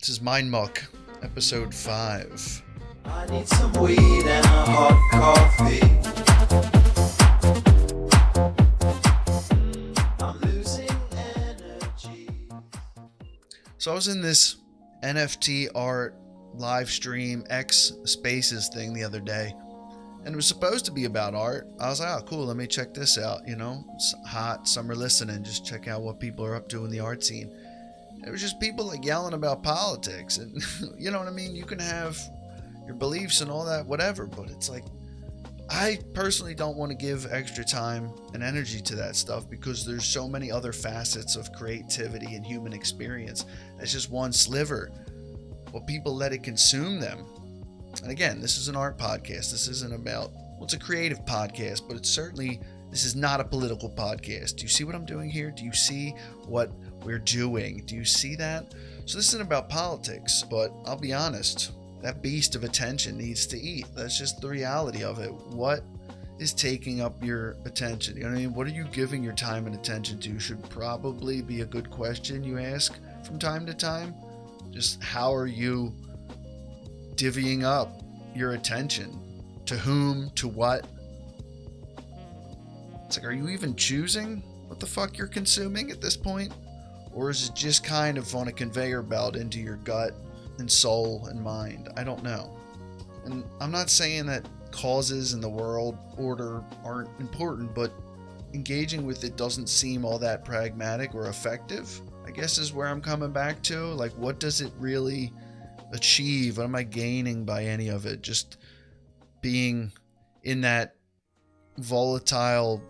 This is Mind Muck, episode 5. I need some weed and a hot coffee. I'm losing energy. So I was in this NFT art live stream X Spaces thing the other day, and it was supposed to be about art. I was like, oh cool, let me check this out. It's hot, summer listening, just check out what people are up to in the art scene. It was just people like yelling about politics, and you know what I mean? You can have your beliefs and all that, whatever, but it's like, I personally don't want to give extra time and energy to that stuff because there's so many other facets of creativity and human experience. That's just one sliver. Well, people let it consume them. And again, this is an art podcast. This isn't about, well, it's a creative podcast, but this is not a political podcast. Do you see what I'm doing here? Do you see what we're doing? Do you see that? So this isn't about politics, but I'll be honest, that beast of attention needs to eat. That's just the reality of it. What is taking up your attention? You know what I mean? What are you giving your time and attention to? Should probably be a good question you ask from time to time. Just how are you divvying up your attention? To whom? To what? It's like, are you even choosing what the fuck you're consuming at this point? Or is it just kind of on a conveyor belt into your gut and soul and mind? I don't know. And I'm not saying that causes in the world order aren't important, but engaging with it doesn't seem all that pragmatic or effective, I guess, is where I'm coming back to. Like, what does it really achieve? What am I gaining by any of it? Just being in that volatile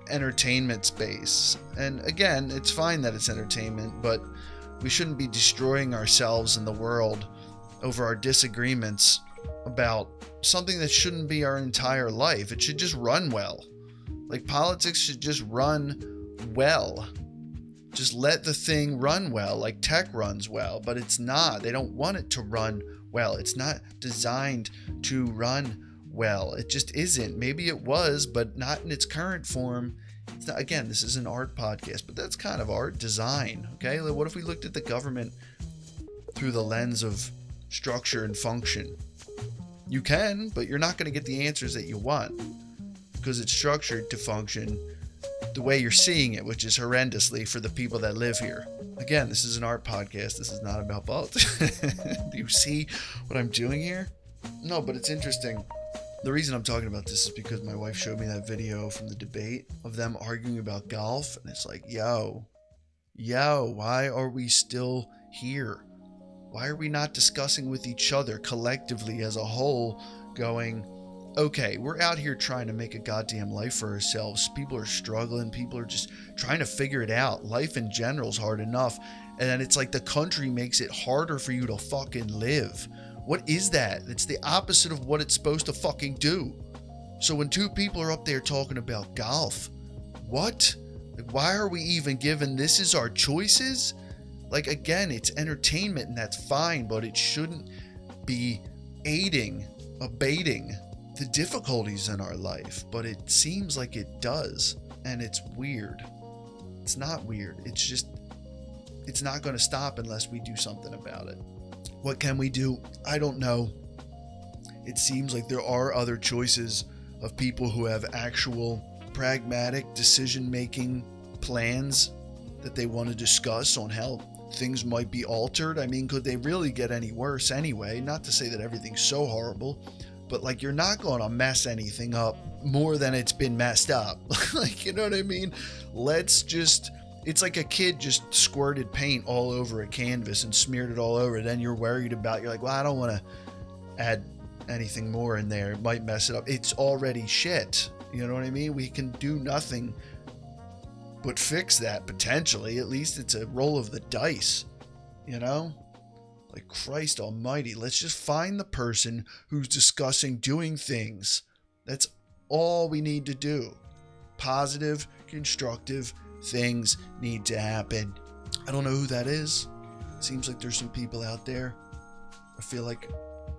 entertainment space. And again, it's fine that it's entertainment, but we shouldn't be destroying ourselves and the world over our disagreements about something that shouldn't be our entire life. It should just run well. Like, politics should just run well. Just let the thing run well, like tech runs well, but it's not. They don't want it to run well. It's not designed to run well. It just isn't. Maybe it was, but not in its current form. It's not, again, this is an art podcast, but that's kind of art design. Okay, like, what if we looked at the government through the lens of structure and function? You can, but you're not going to get the answers that you want because it's structured to function the way you're seeing it, which is horrendously for the people that live here. Again, this is an art podcast. This is not about politics. Do you see what I'm doing here? No, but it's interesting. The reason I'm talking about this is because my wife showed me that video from the debate of them arguing about golf, and it's like, yo, why are we still here? Why are we not discussing with each other collectively as a whole, going, okay, we're out here trying to make a goddamn life for ourselves. People are struggling. People are just trying to figure it out. Life in general is hard enough, and then it's like the country makes it harder for you to fucking live. What is that? It's the opposite of what it's supposed to fucking do. So when two people are up there talking about golf, what? Like, why are we even given this as our choices? Like, again, it's entertainment and that's fine, but it shouldn't be abating the difficulties in our life. But it seems like it does, and it's weird. It's not weird. It's just, it's not going to stop unless we do something about it. What can we do? I don't know. It seems like there are other choices of people who have actual pragmatic decision-making plans that they want to discuss on how things might be altered. I mean, could they really get any worse anyway? Not to say that everything's so horrible, but like, you're not going to mess anything up more than it's been messed up. Like, you know what I mean? It's like a kid just squirted paint all over a canvas and smeared it all over. Then you're worried about, you're like, well, I don't want to add anything more in there. It might mess it up. It's already shit. You know what I mean? We can do nothing but fix that potentially. At least it's a roll of the dice, you know? Like, Christ almighty, let's just find the person who's discussing doing things. That's all we need to do. Positive, constructive things need to happen. I don't know who that is. Seems like there's some people out there. I feel like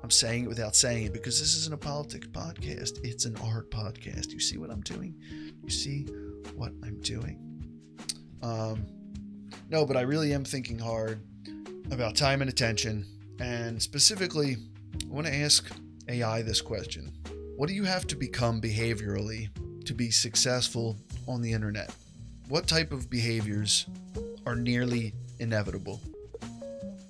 I'm saying it without saying it because this isn't a politics podcast. It's an art podcast. You see what I'm doing? You see what I'm doing? No, but I really am thinking hard about time and attention. And specifically, I want to ask AI this question. What do you have to become behaviorally to be successful on the internet? What type of behaviors are nearly inevitable?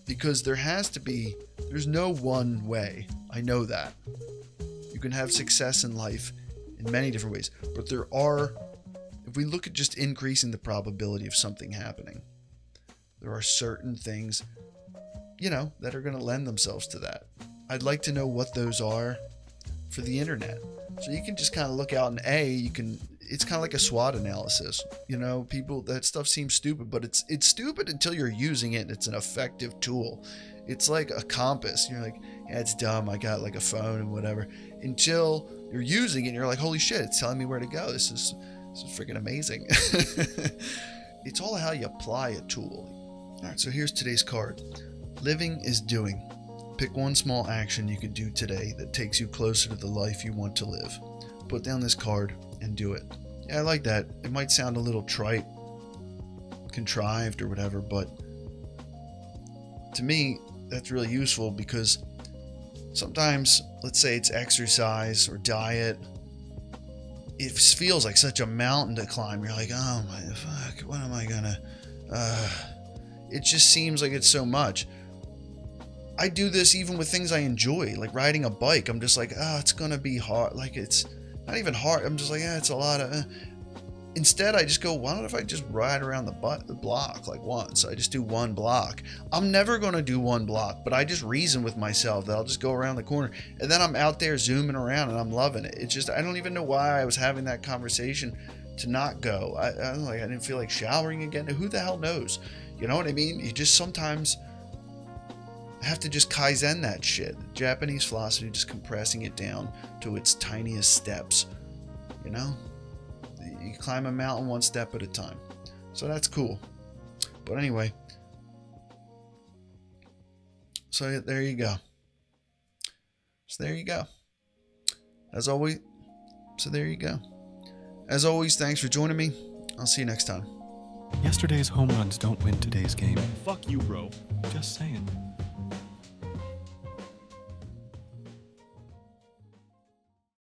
Because there's no one way. I know that. You can have success in life in many different ways, but if we look at just increasing the probability of something happening, there are certain things, that are going to lend themselves to that. I'd like to know what those are for the internet. So you can just kind of look out and it's kind of like a SWOT analysis. That stuff seems stupid, but it's stupid until you're using it and it's an effective tool. It's like a compass. You're like, yeah, it's dumb. I got like a phone and whatever. Until you're using it and you're like, holy shit, it's telling me where to go. This is freaking amazing. It's all how you apply a tool. All right, so here's today's card. Living is doing. Pick one small action you could do today that takes you closer to the life you want to live. Put down this card and do it. Yeah, I like that. It might sound a little trite, contrived or whatever, but to me, that's really useful because sometimes, let's say it's exercise or diet, it feels like such a mountain to climb. You're like, oh my fuck, what am I gonna, it just seems like it's so much. I do this even with things I enjoy, like riding a bike. I'm just like, it's gonna be hard. Like, it's not even hard. I'm just like, it's a lot of. Instead, I just go, why don't I just ride around the block like once? I just do one block. I'm never gonna do one block, but I just reason with myself that I'll just go around the corner, and then I'm out there zooming around, and I'm loving it. It's just, I don't even know why I was having that conversation to not go. I didn't feel like showering again. Who the hell knows? You know what I mean? You just sometimes have to just Kaizen that shit. Japanese philosophy, just compressing it down to its tiniest steps. You climb a mountain one step at a time. So that's cool. But anyway, so there you go. As always, thanks for joining me. I'll see you next time. Yesterday's home runs don't win today's game. Fuck you, bro. Just saying.